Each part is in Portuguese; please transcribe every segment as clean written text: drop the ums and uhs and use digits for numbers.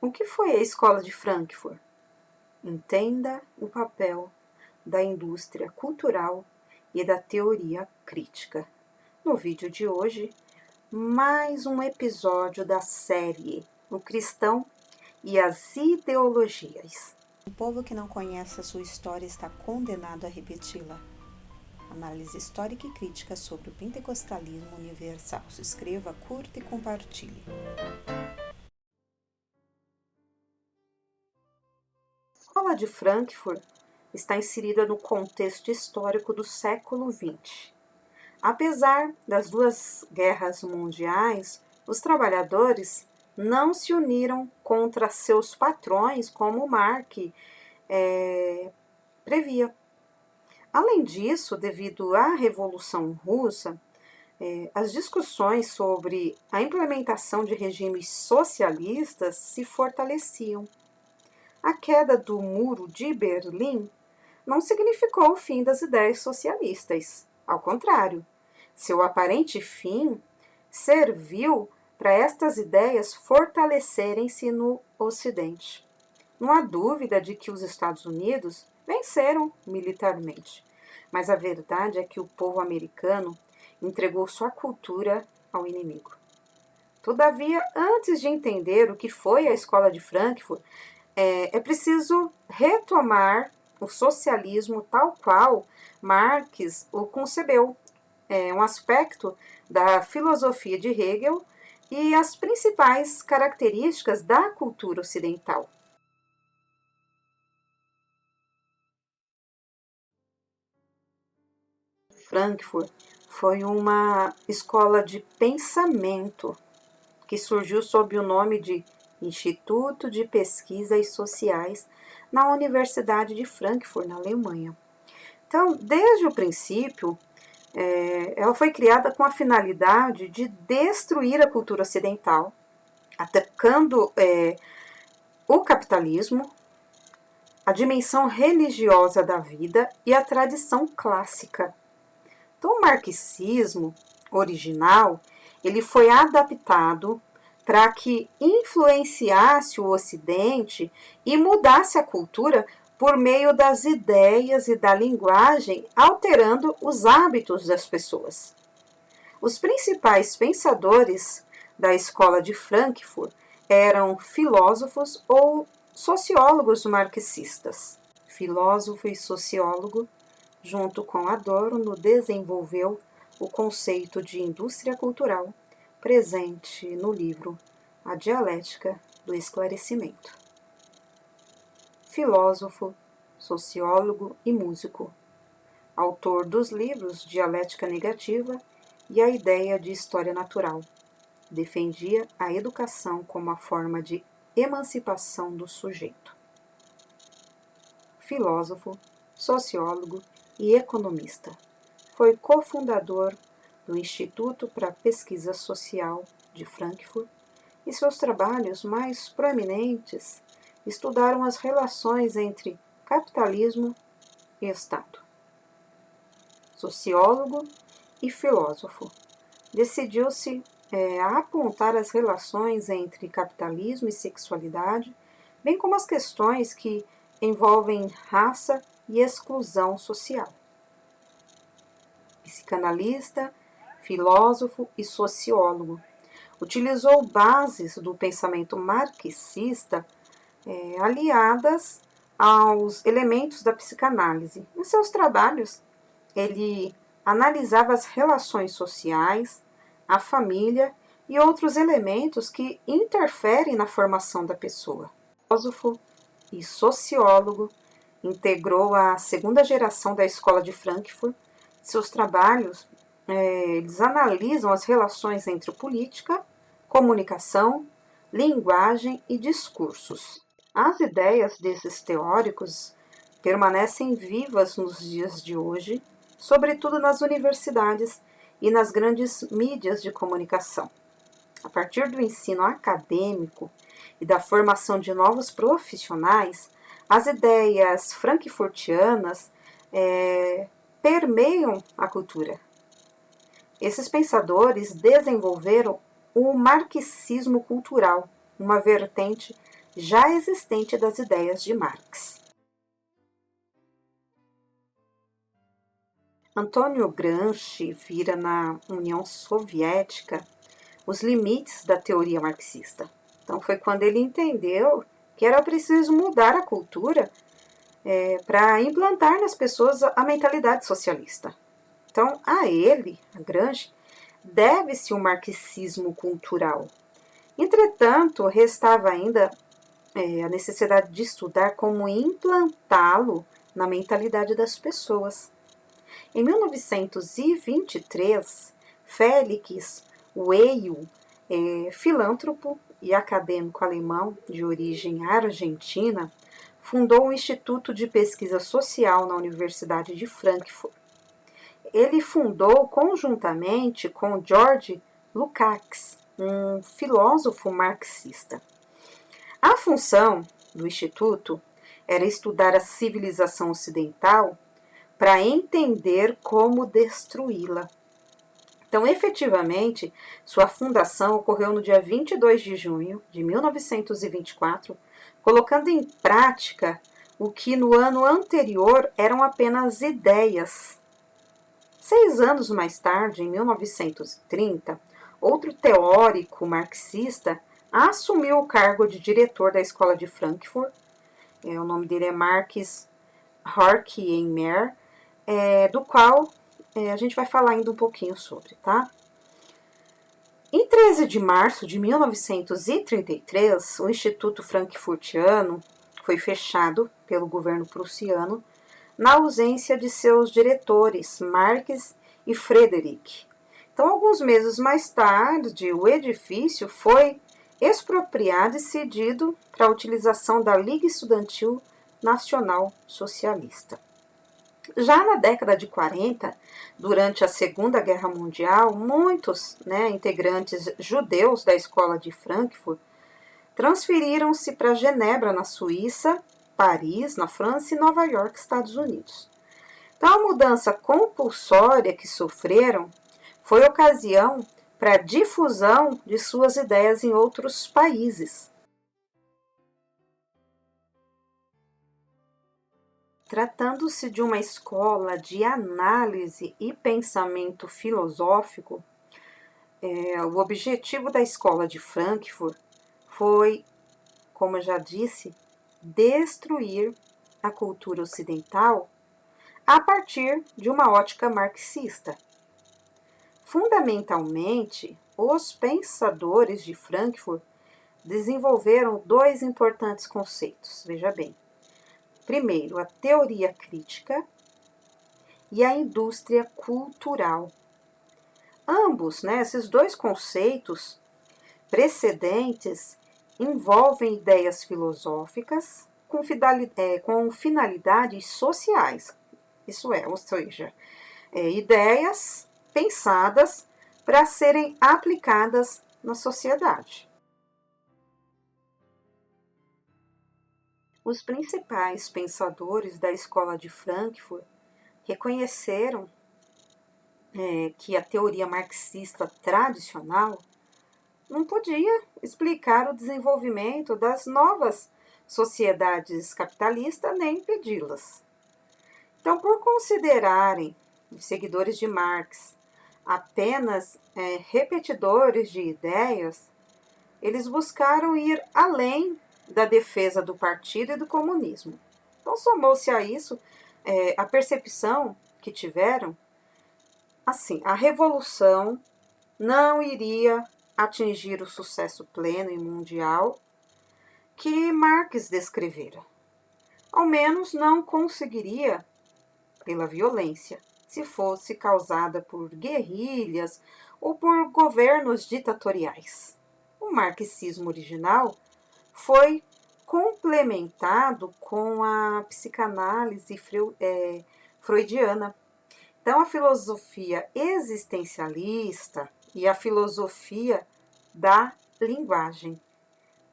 O que foi a Escola de Frankfurt? Entenda o papel da indústria cultural e da teoria crítica. No vídeo de hoje, mais um episódio da série O Cristão e as Ideologias. Um povo que não conhece a sua história está condenado a repeti-la. Análise histórica e crítica sobre o pentecostalismo universal. Se inscreva, curta e compartilhe. A Escola de Frankfurt está inserida no contexto histórico do século XX. Apesar das duas guerras mundiais, os trabalhadores não se uniram contra seus patrões como Marx previa. Além disso, devido à Revolução Russa, as discussões sobre a implementação de regimes socialistas se fortaleciam. A queda do Muro de Berlim não significou o fim das ideias socialistas. Ao contrário, seu aparente fim serviu para estas ideias fortalecerem-se no Ocidente. Não há dúvida de que os Estados Unidos venceram militarmente, mas a verdade é que o povo americano entregou sua cultura ao inimigo. Todavia, antes de entender o que foi a Escola de Frankfurt, é preciso retomar o socialismo tal qual Marx o concebeu, um aspecto da filosofia de Hegel e as principais características da cultura ocidental. Frankfurt foi uma escola de pensamento que surgiu sob o nome de Instituto de Pesquisas Sociais na Universidade de Frankfurt, na Alemanha. Então, desde o princípio, ela foi criada com a finalidade de destruir a cultura ocidental, atacando o capitalismo, a dimensão religiosa da vida e a tradição clássica. Então, o marxismo original, ele foi adaptado para que influenciasse o Ocidente e mudasse a cultura por meio das ideias e da linguagem, alterando os hábitos das pessoas. Os principais pensadores da Escola de Frankfurt eram filósofos ou sociólogos marxistas. Filósofo e sociólogo, junto com Adorno, desenvolveu o conceito de indústria cultural, presente no livro A Dialética do Esclarecimento. Filósofo, sociólogo e músico, autor dos livros Dialética Negativa e A Ideia de História Natural, defendia a educação como a forma de emancipação do sujeito. Filósofo, sociólogo e economista, foi cofundador do Instituto para a Pesquisa Social de Frankfurt e seus trabalhos mais proeminentes estudaram as relações entre capitalismo e Estado. Sociólogo e filósofo, decidiu-se a apontar as relações entre capitalismo e sexualidade, bem como as questões que envolvem raça e exclusão social. Psicanalista, filósofo e sociólogo, utilizou bases do pensamento marxista aliadas aos elementos da psicanálise. Em seus trabalhos, ele analisava as relações sociais, a família e outros elementos que interferem na formação da pessoa. Filósofo e sociólogo, integrou a segunda geração da Escola de Frankfurt. Seus trabalhos eles analisam as relações entre política, comunicação, linguagem e discursos. As ideias desses teóricos permanecem vivas nos dias de hoje, sobretudo nas universidades e nas grandes mídias de comunicação. A partir do ensino acadêmico e da formação de novos profissionais, as ideias frankfurtianas permeiam a cultura. Esses pensadores desenvolveram o marxismo cultural, uma vertente já existente das ideias de Marx. Antônio Gramsci vira na União Soviética os limites da teoria marxista. Então foi quando ele entendeu que era preciso mudar a cultura para implantar nas pessoas a mentalidade socialista. Então, a ele, a Gramsci, deve-se o marxismo cultural. Entretanto, restava ainda a necessidade de estudar como implantá-lo na mentalidade das pessoas. Em 1923, Félix Weil, filântropo e acadêmico alemão de origem argentina, fundou o Instituto de Pesquisa Social na Universidade de Frankfurt. Ele fundou conjuntamente com George Lukács, um filósofo marxista. A função do Instituto era estudar a civilização ocidental para entender como destruí-la. Então, efetivamente, sua fundação ocorreu no dia 22 de junho de 1924, colocando em prática o que no ano anterior eram apenas ideias. 6 anos mais tarde, em 1930, outro teórico marxista assumiu o cargo de diretor da Escola de Frankfurt. O nome dele é Marx Horkheimer, do qual a gente vai falar ainda um pouquinho sobre, tá? Em 13 de março de 1933, o Instituto Frankfurtiano foi fechado pelo governo prussiano na ausência de seus diretores, Marx e Frederick. Então, alguns meses mais tarde, o edifício foi expropriado e cedido para a utilização da Liga Estudantil Nacional Socialista. Já na década de 40, durante a Segunda Guerra Mundial, muitos integrantes judeus da Escola de Frankfurt transferiram-se para Genebra, na Suíça, Paris, na França e Nova York, Estados Unidos. Então, a mudança compulsória que sofreram foi ocasião para a difusão de suas ideias em outros países. Tratando-se de uma escola de análise e pensamento filosófico, o objetivo da Escola de Frankfurt foi, como eu já disse, destruir a cultura ocidental a partir de uma ótica marxista. Fundamentalmente, os pensadores de Frankfurt desenvolveram 2 importantes conceitos, veja bem. Primeiro, a teoria crítica e a indústria cultural. Ambos, esses 2 conceitos precedentes envolvem ideias filosóficas com finalidades sociais. Isso ou seja, ideias pensadas para serem aplicadas na sociedade. Os principais pensadores da Escola de Frankfurt reconheceram que a teoria marxista tradicional não podia explicar o desenvolvimento das novas sociedades capitalistas nem impedi-las. Então, por considerarem os seguidores de Marx apenas repetidores de ideias, eles buscaram ir além da defesa do partido e do comunismo. Então, somou-se a isso a percepção que tiveram, assim, a revolução não iria atingir o sucesso pleno e mundial que Marx descrevera. Ao menos não conseguiria pela violência, se fosse causada por guerrilhas ou por governos ditatoriais. O marxismo original foi complementado com a psicanálise freudiana. Então, a filosofia existencialista e a filosofia da linguagem.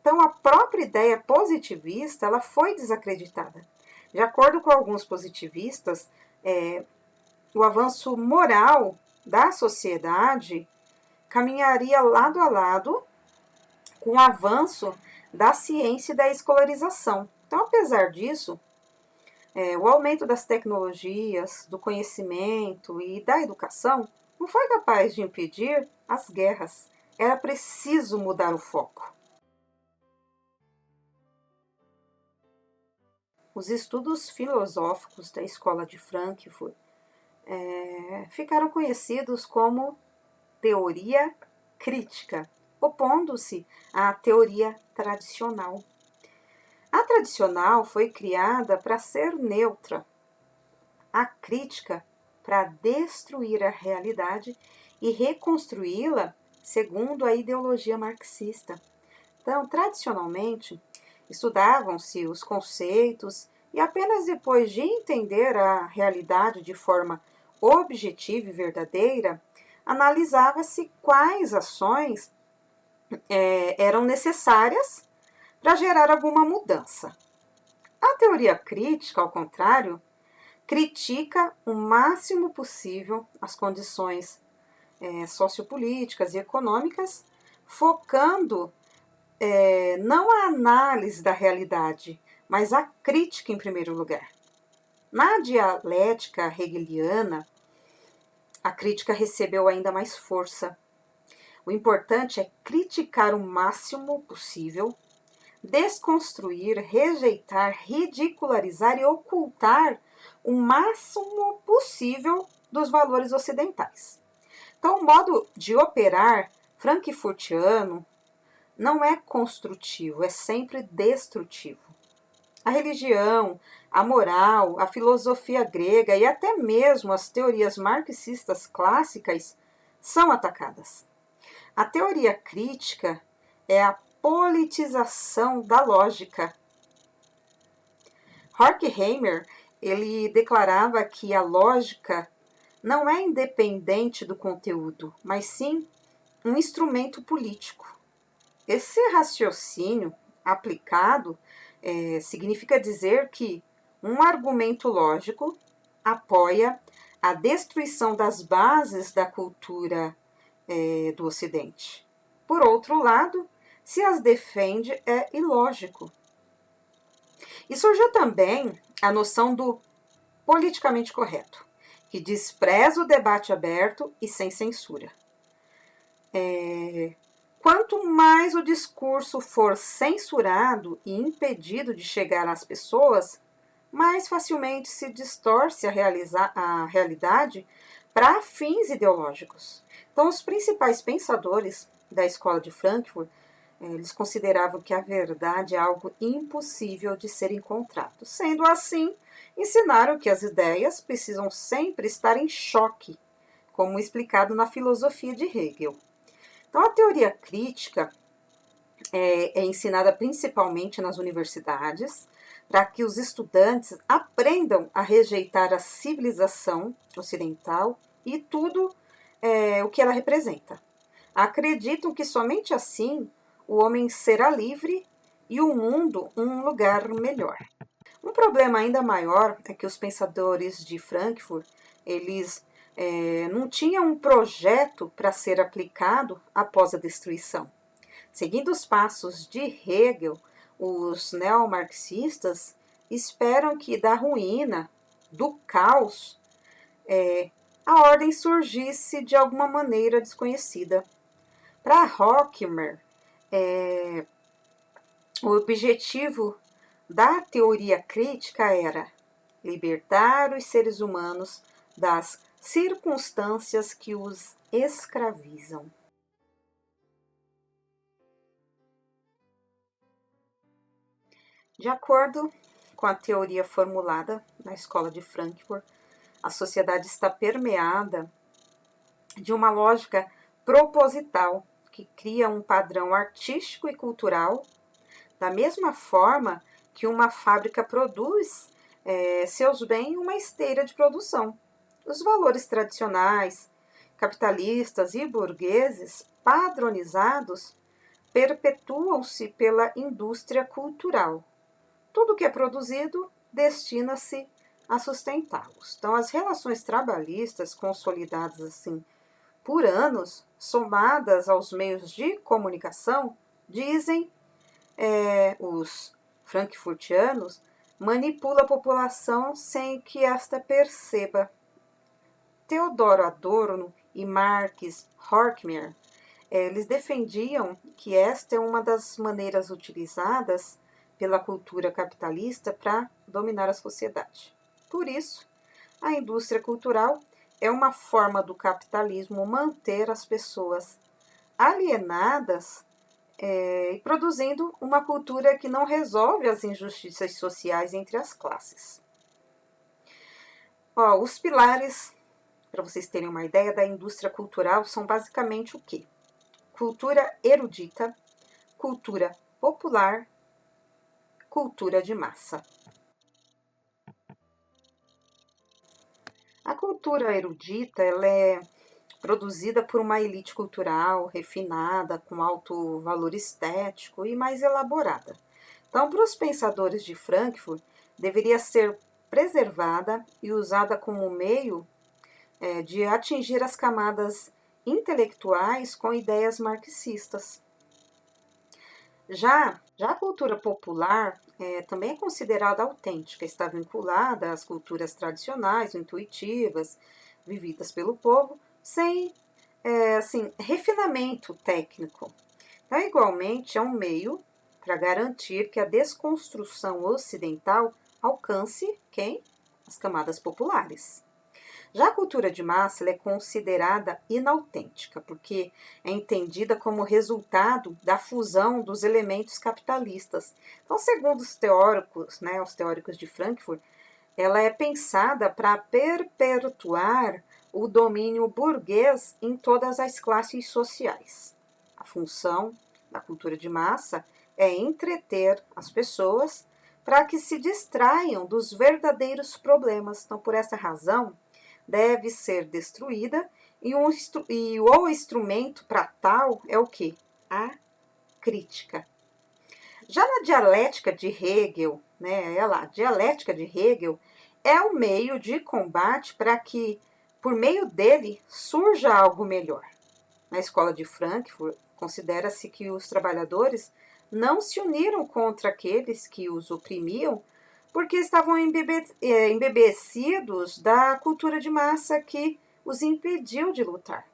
Então, a própria ideia positivista ela foi desacreditada. De acordo com alguns positivistas, o avanço moral da sociedade caminharia lado a lado com o avanço da ciência e da escolarização. Então, apesar disso, o aumento das tecnologias, do conhecimento e da educação não foi capaz de impedir as guerras. Era preciso mudar o foco. Os estudos filosóficos da Escola de Frankfurt ficaram conhecidos como teoria crítica, opondo-se à teoria tradicional. A tradicional foi criada para ser neutra, a crítica para destruir a realidade e reconstruí-la segundo a ideologia marxista. Então, tradicionalmente, estudavam-se os conceitos e apenas depois de entender a realidade de forma objetiva e verdadeira, analisava-se quais ações eram necessárias para gerar alguma mudança. A teoria crítica, ao contrário, critica o máximo possível as condições sociopolíticas e econômicas, focando não a análise da realidade, mas a crítica em primeiro lugar. Na dialética hegeliana, a crítica recebeu ainda mais força. O importante é criticar o máximo possível, desconstruir, rejeitar, ridicularizar e ocultar o máximo possível dos valores ocidentais. Então, o modo de operar frankfurtiano não é construtivo, é sempre destrutivo. A religião, a moral, a filosofia grega e até mesmo as teorias marxistas clássicas são atacadas. A teoria crítica é a politização da lógica. Horkheimer, ele declarava que a lógica não é independente do conteúdo, mas sim um instrumento político. Esse raciocínio aplicado significa dizer que um argumento lógico apoia a destruição das bases da cultura do Ocidente. Por outro lado, se as defende, é ilógico. E surgiu também a noção do politicamente correto, que despreza o debate aberto e sem censura. Quanto mais o discurso for censurado e impedido de chegar às pessoas, mais facilmente se distorce a realidade para fins ideológicos. Então, os principais pensadores da Escola de Frankfurt, eles consideravam que a verdade é algo impossível de ser encontrado. Sendo assim, ensinaram que as ideias precisam sempre estar em choque, como explicado na filosofia de Hegel. Então, a teoria crítica é ensinada principalmente nas universidades, para que os estudantes aprendam a rejeitar a civilização ocidental e tudo o que ela representa. Acreditam que somente assim o homem será livre e o mundo um lugar melhor. Um problema ainda maior é que os pensadores de Frankfurt, eles não tinham um projeto para ser aplicado após a destruição. Seguindo os passos de Hegel, os neomarxistas esperam que da ruína, do caos, a ordem surgisse de alguma maneira desconhecida. Para Horkheimer, o objetivo da teoria crítica era libertar os seres humanos das circunstâncias que os escravizam. De acordo com a teoria formulada na Escola de Frankfurt, a sociedade está permeada de uma lógica proposital que cria um padrão artístico e cultural, da mesma forma que uma fábrica produz seus bens em uma esteira de produção. Os valores tradicionais, capitalistas e burgueses padronizados perpetuam-se pela indústria cultural. Tudo que é produzido destina-se a sustentá-los. Então, as relações trabalhistas consolidadas assim por anos, somadas aos meios de comunicação, dizem os frankfurtianos, manipula a população sem que esta perceba. Teodoro Adorno e Marx Horkheimer, eles defendiam que esta é uma das maneiras utilizadas pela cultura capitalista para dominar a sociedade. Por isso, a indústria cultural é uma forma do capitalismo manter as pessoas alienadas e produzindo uma cultura que não resolve as injustiças sociais entre as classes. Os pilares, para vocês terem uma ideia, da indústria cultural são basicamente o quê? Cultura erudita, cultura popular, cultura de massa. A cultura erudita ela é produzida por uma elite cultural refinada, com alto valor estético e mais elaborada. Então, para os pensadores de Frankfurt, deveria ser preservada e usada como meio de atingir as camadas intelectuais com ideias marxistas. Já a cultura popular também é considerada autêntica, está vinculada às culturas tradicionais, intuitivas, vividas pelo povo, sem refinamento técnico. Então, igualmente, é um meio para garantir que a desconstrução ocidental alcance quem? As camadas populares. Já a cultura de massa ela é considerada inautêntica, porque é entendida como resultado da fusão dos elementos capitalistas. Então, segundo os teóricos de Frankfurt, ela é pensada para perpetuar o domínio burguês em todas as classes sociais. A função da cultura de massa é entreter as pessoas para que se distraiam dos verdadeiros problemas. Então, por essa razão, deve ser destruída e o instrumento para tal é o quê? A crítica. Já na dialética de Hegel, a dialética de Hegel é o meio de combate para que, por meio dele, surja algo melhor. Na escola de Frankfurt, considera-se que os trabalhadores não se uniram contra aqueles que os oprimiam, porque estavam embebecidos da cultura de massa que os impediu de lutar.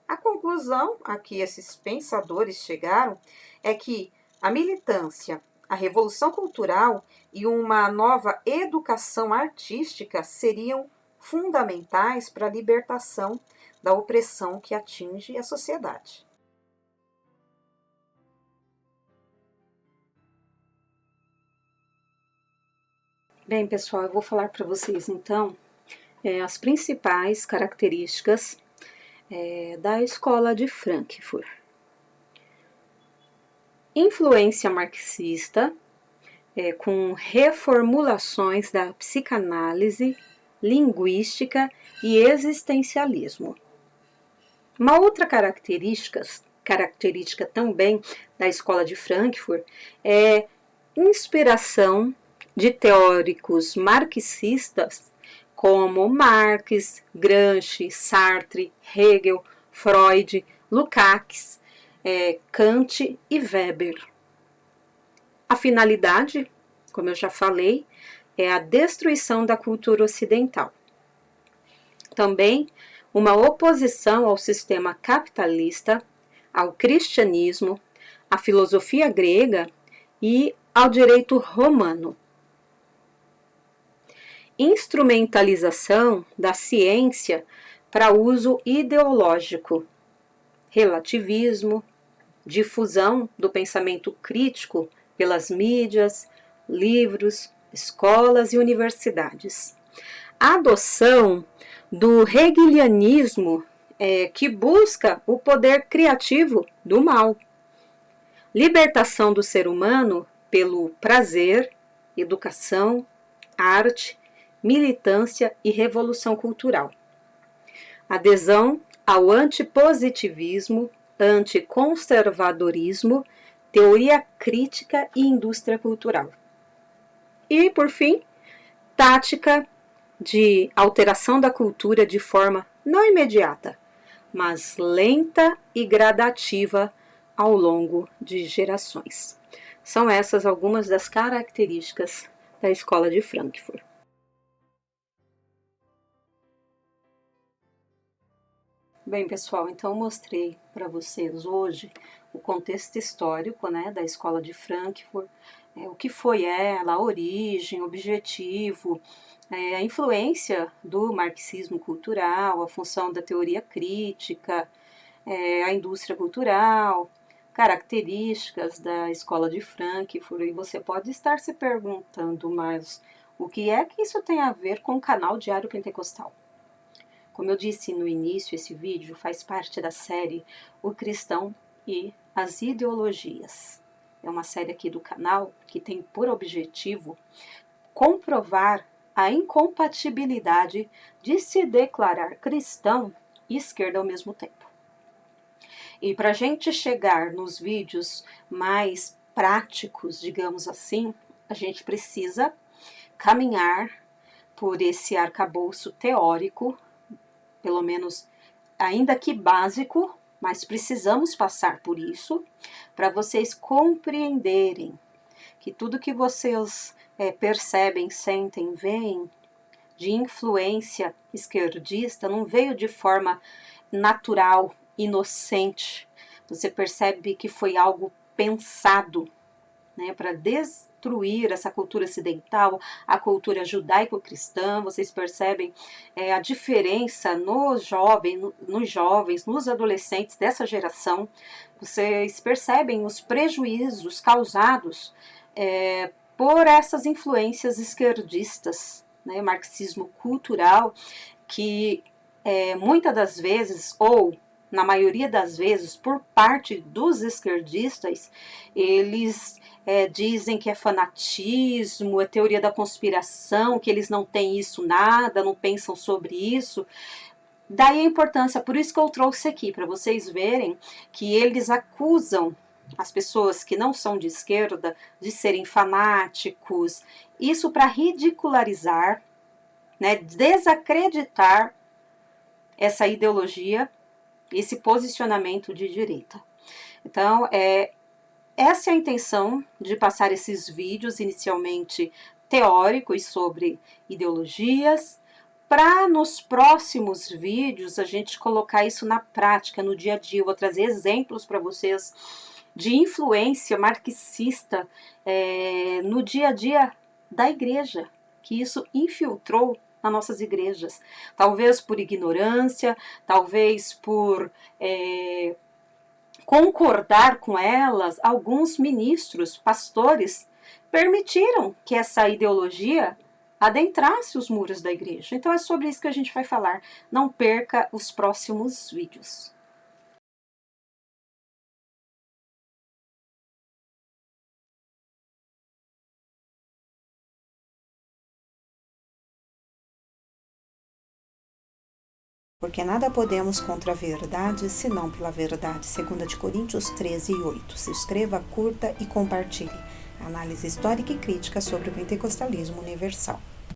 A conclusão a que esses pensadores chegaram é que a militância, a revolução cultural e uma nova educação artística seriam fundamentais para a libertação da opressão que atinge a sociedade. Bem, pessoal, eu vou falar para vocês, então, as principais características da escola de Frankfurt. Influência marxista, com reformulações da psicanálise, linguística e existencialismo. Uma outra característica também da escola de Frankfurt é inspiração de teóricos marxistas como Marx, Gramsci, Sartre, Hegel, Freud, Lukács, Kant e Weber. A finalidade, como eu já falei, é a destruição da cultura ocidental. Também uma oposição ao sistema capitalista, ao cristianismo, à filosofia grega e ao direito romano. Instrumentalização da ciência para uso ideológico, relativismo, difusão do pensamento crítico pelas mídias, livros, escolas e universidades. A adoção do hegelianismo que busca o poder criativo do mal. Libertação do ser humano pelo prazer, educação, arte, militância e revolução cultural. Adesão ao antipositivismo, anticonservadorismo, teoria crítica e indústria cultural. E, por fim, tática de alteração da cultura de forma não imediata, mas lenta e gradativa ao longo de gerações. São essas algumas das características da Escola de Frankfurt. Bem, pessoal, então eu mostrei para vocês hoje o contexto histórico, né, da Escola de Frankfurt, o que foi ela, a origem, objetivo, a influência do marxismo cultural, a função da teoria crítica, a indústria cultural, características da Escola de Frankfurt, e você pode estar se perguntando, mas o que é que isso tem a ver com o canal Diário Pentecostal? Como eu disse no início, esse vídeo faz parte da série O Cristão e as Ideologias. É uma série aqui do canal que tem por objetivo comprovar a incompatibilidade de se declarar cristão e esquerda ao mesmo tempo. E para a gente chegar nos vídeos mais práticos, digamos assim, a gente precisa caminhar por esse arcabouço teórico, pelo menos ainda que básico, mas precisamos passar por isso para vocês compreenderem que tudo que vocês percebem, sentem, veem de influência esquerdista não veio de forma natural, inocente. Você percebe que foi algo pensado, né, para destruir essa cultura ocidental, a cultura judaico-cristã. Vocês percebem a diferença nos jovens, nos adolescentes dessa geração. Vocês percebem os prejuízos causados por essas influências esquerdistas, né, marxismo cultural, que muitas das vezes, ou na maioria das vezes, por parte dos esquerdistas, eles dizem que é fanatismo, é teoria da conspiração, que eles não têm isso nada, não pensam sobre isso. Daí a importância, por isso que eu trouxe aqui, para vocês verem que eles acusam as pessoas que não são de esquerda de serem fanáticos, isso para ridicularizar, né, desacreditar essa ideologia, esse posicionamento de direita. Então, essa é a intenção de passar esses vídeos inicialmente teóricos sobre ideologias, para nos próximos vídeos a gente colocar isso na prática, no dia a dia. Eu vou trazer exemplos para vocês de influência marxista no dia a dia da igreja, que isso infiltrou nas nossas igrejas, talvez por ignorância, talvez por concordar com elas. Alguns ministros, pastores, permitiram que essa ideologia adentrasse os muros da igreja. Então é sobre isso que a gente vai falar. Não perca os próximos vídeos. Porque nada podemos contra a verdade, senão pela verdade. 2 Coríntios 13:8. Se inscreva, curta e compartilhe. Análise histórica e crítica sobre o pentecostalismo universal.